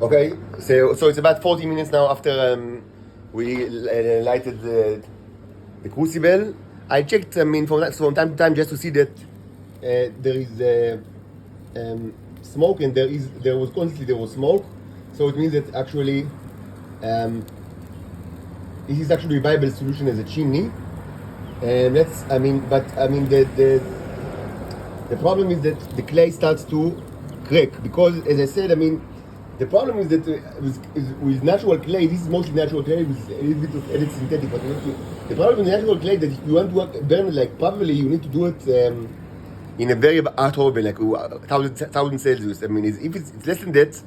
Okay, so it's about 40 minutes now after we lighted the crucible. I checked, I mean, from time to time just to see that there is smoke, and there was smoke. So it means that actually this is actually a viable solution as a chimney. And the problem is that the clay starts to crack because, as I said, I mean, the problem is that with natural clay, this is mostly natural clay with a little bit of added synthetic. But the problem with natural clay that if you want to burn it like properly, you need to do it in a very hot oven, like 1,000 Celsius. I mean, if it's less than that,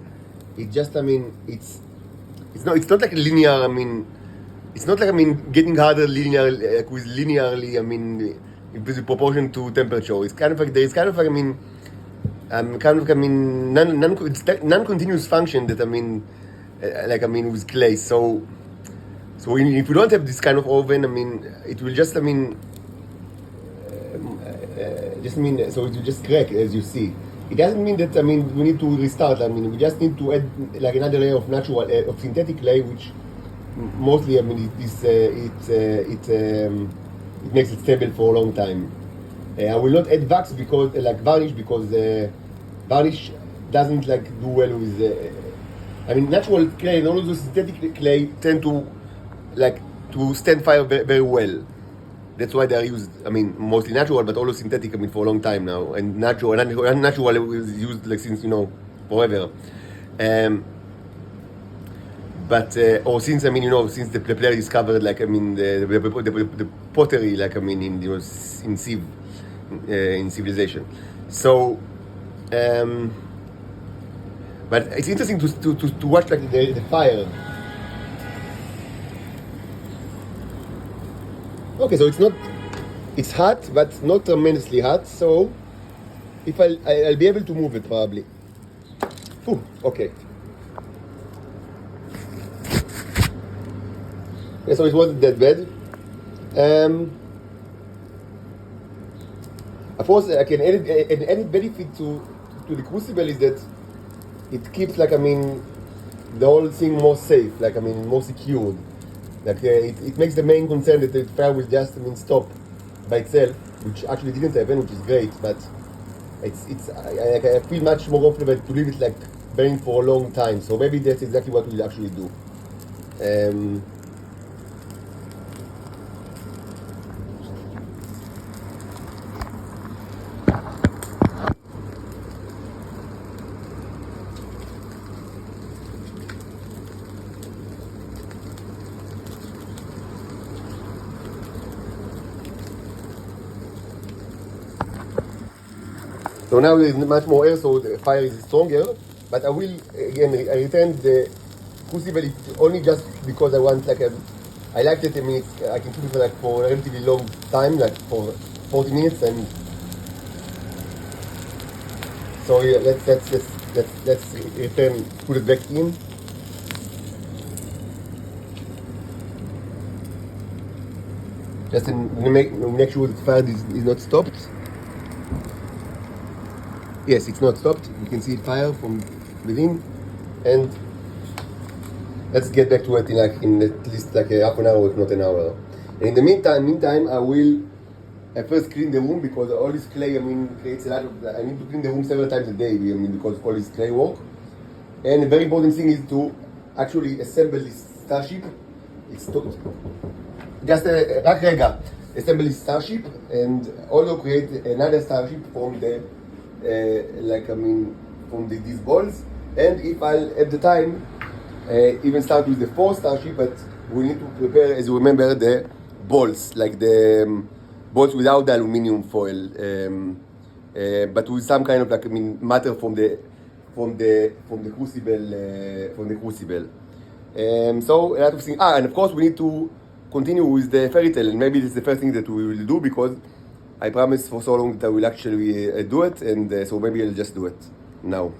it just, I mean, it's not like a linear. I mean, it's not like, I mean, getting harder linearly. I mean, in proportion to temperature. It's kind of like it's non-continuous function that with clay. So if you don't have this kind of oven, I mean, it will just, so it will just crack, as you see. It doesn't mean that, we need to restart. We just need to add like another layer of of synthetic clay, which mostly, it makes it stable for a long time. I will not add wax because varnish, because varnish doesn't do well with. Natural clay and all of those synthetic clay tend to stand fire very, very well. That's why they are used. Mostly natural, but also synthetic. For a long time now, and natural is used since forever. Or since since the player discovered the pottery in civilization. So, but it's interesting to watch the fire. Okay, so it's hot, but not tremendously hot. So, if I'll be able to move it probably. Ooh, okay. Yeah, so it wasn't that bad. Of course, an added benefit to the crucible is that it keeps the whole thing more safe, more secured. It makes the main concern that the fire will just stop by itself, which actually didn't happen, which is great. But I feel much more comfortable to leave it burning for a long time. So maybe that's exactly what we'll actually do. So now there is much more air, so the fire is stronger. But I will, again, I return the crucible only just because I want, I like it. I can keep it for a relatively long time, for 40 minutes. And so yeah, let's return, put it back in. Just to make sure the fire is not stopped. Yes, it's not stopped. You can see it fire from within, and let's get back to it in at least half an hour, if not an hour. And in the meantime, I will first clean the room because all this clay, creates a lot of. I need to clean the room several times a day. Because of all this clay work. And the very important thing is to actually assemble this starship. Assemble this starship, and also create another starship from the. From these balls, and if I'll at the time even start with the 4 starship, but we need to prepare, as you remember, the balls, the balls without the aluminum foil, but with some kind of matter from the crucible. So a lot of things. And of course we need to continue with the fairy tale, and maybe this is the first thing that we will do because I promised for so long that I will actually do it, and so maybe I'll just do it now.